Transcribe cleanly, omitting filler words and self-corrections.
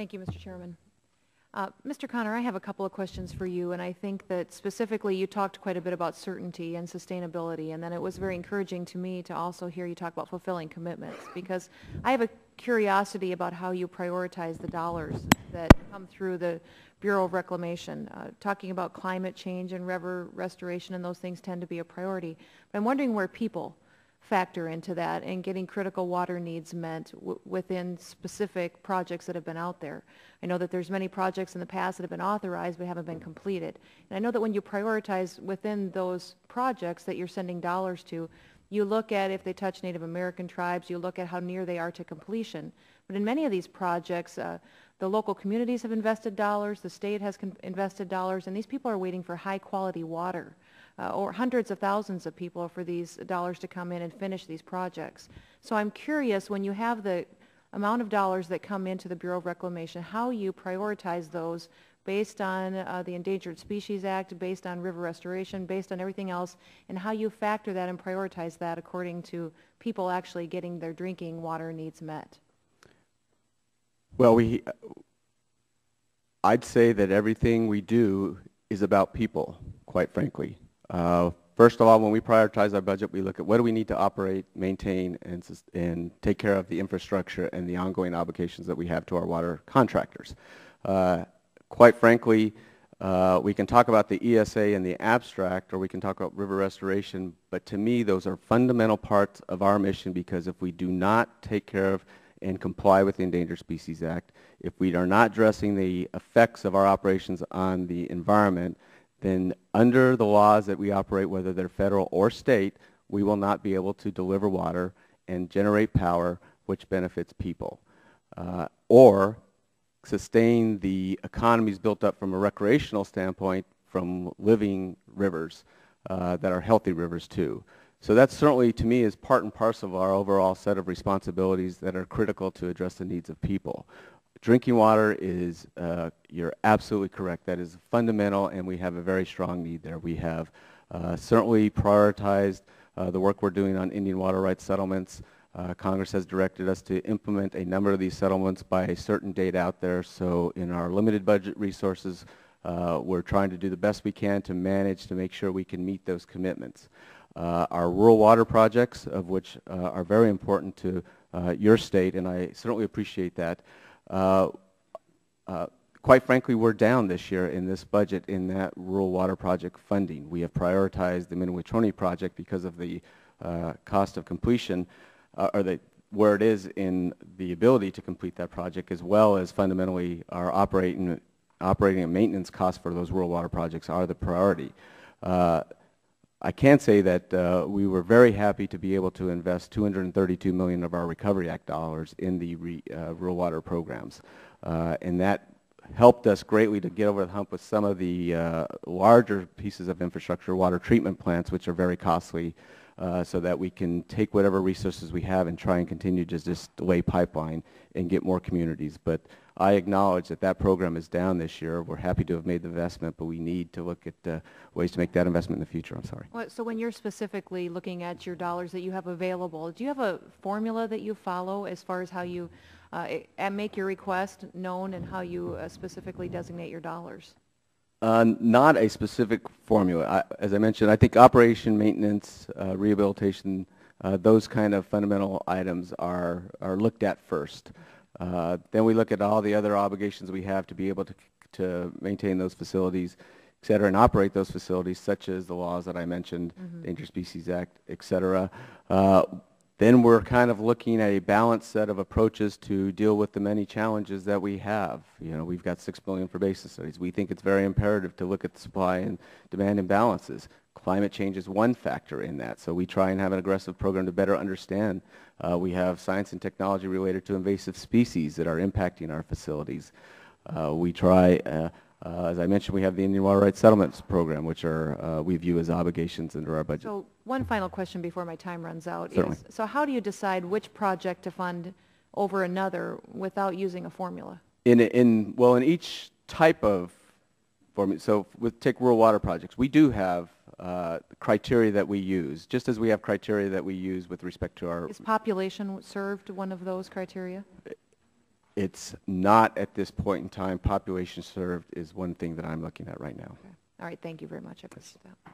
Thank you, Mr. Chairman. Mr. Connor, I have a couple of questions for you, and I think that specifically you talked quite a bit about certainty and sustainability, and then it was very encouraging to me to also hear you talk about fulfilling commitments, because I have a curiosity about how you prioritize the dollars that come through the Bureau of Reclamation. Talking about climate change and river restoration and those things tend to be a priority, but I'm wondering where people factor into that and getting critical water needs met within specific projects that have been out there. I know that there's many projects in the past that have been authorized but haven't been completed. And I know that when you prioritize within those projects that you're sending dollars to, you look at if they touch Native American tribes, you look at how near they are to completion. But in many of these projects, the local communities have invested dollars, the state has invested dollars, and these people are waiting for high quality water. Or hundreds of thousands of people for these dollars to come in and finish these projects. So I'm curious, when you have the amount of dollars that come into the Bureau of Reclamation, how you prioritize those based on the Endangered Species Act, based on river restoration, based on everything else, and how you factor that and prioritize that according to people actually getting their drinking water needs met. Well, I'd say that everything we do is about people, quite frankly. First of all, when we prioritize our budget, we look at what do we need to operate, maintain, and take care of the infrastructure and the ongoing obligations that we have to our water contractors. Quite frankly, we can talk about the ESA in the abstract, or we can talk about river restoration, but to me, those are fundamental parts of our mission, because if we do not take care of and comply with the Endangered Species Act, if we are not addressing the effects of our operations on the environment, then under the laws that we operate, whether they're federal or state, we will not be able to deliver water and generate power which benefits people, or sustain the economies built up from a recreational standpoint from living rivers that are healthy rivers too. So that certainly, to me, is part and parcel of our overall set of responsibilities that are critical to address the needs of people. Drinking water is, you're absolutely correct, that is fundamental, and we have a very strong need there. We have certainly prioritized the work we're doing on Indian water rights settlements. Congress has directed us to implement a number of these settlements by a certain date out there, so in our limited budget resources, we're trying to do the best we can to manage to make sure we can meet those commitments. Our rural water projects, of which are very important to your state, and I certainly appreciate that. Quite frankly, we're down this year in this budget in that rural water project funding. We have prioritized the Minnewachuny project because of the cost of completion, or where it is in the ability to complete that project, as well as fundamentally our operating and maintenance costs for those rural water projects are the priority. I can say that we were very happy to be able to invest $232 million of our Recovery Act dollars in the rural water programs. And that helped us greatly to get over the hump with some of the larger pieces of infrastructure, water treatment plants, which are very costly, so that we can take whatever resources we have and try and continue to just lay pipeline and get more communities. But I acknowledge that that program is down this year. We're happy to have made the investment, but we need to look at ways to make that investment in the future. I'm sorry. Well, so when you're specifically looking at your dollars that you have available, do you have a formula that you follow as far as how you make your request known and how you specifically designate your dollars? Not a specific formula. As I mentioned, I think operation, maintenance, rehabilitation, those kind of fundamental items are looked at first. Then we look at all the other obligations we have to be able to maintain those facilities, et cetera, and operate those facilities, such as the laws that I mentioned, Endangered Species Act, et cetera. Then we're kind of looking at a balanced set of approaches to deal with the many challenges that we have. You know, we've got 6 billion for basin studies. We think it's very imperative to look at the supply and demand imbalances. Climate change is one factor in that, so we try and have an aggressive program to better understand. We have science and technology related to invasive species that are impacting our facilities. We try, as I mentioned, we have the Indian Water Rights Settlements Program, which are we view as obligations under our budget. So one final question before my time runs out. Certainly. Is, so how do you decide which project to fund over another without using a formula? Well, in each type of formula, so take rural water projects, we do have criteria that we use, just as we have criteria that we use with respect to our... Is population served one of those criteria? It's not at this point in time. Population served is one thing that I'm looking at right now. Okay. All right, thank you very much. I appreciate that.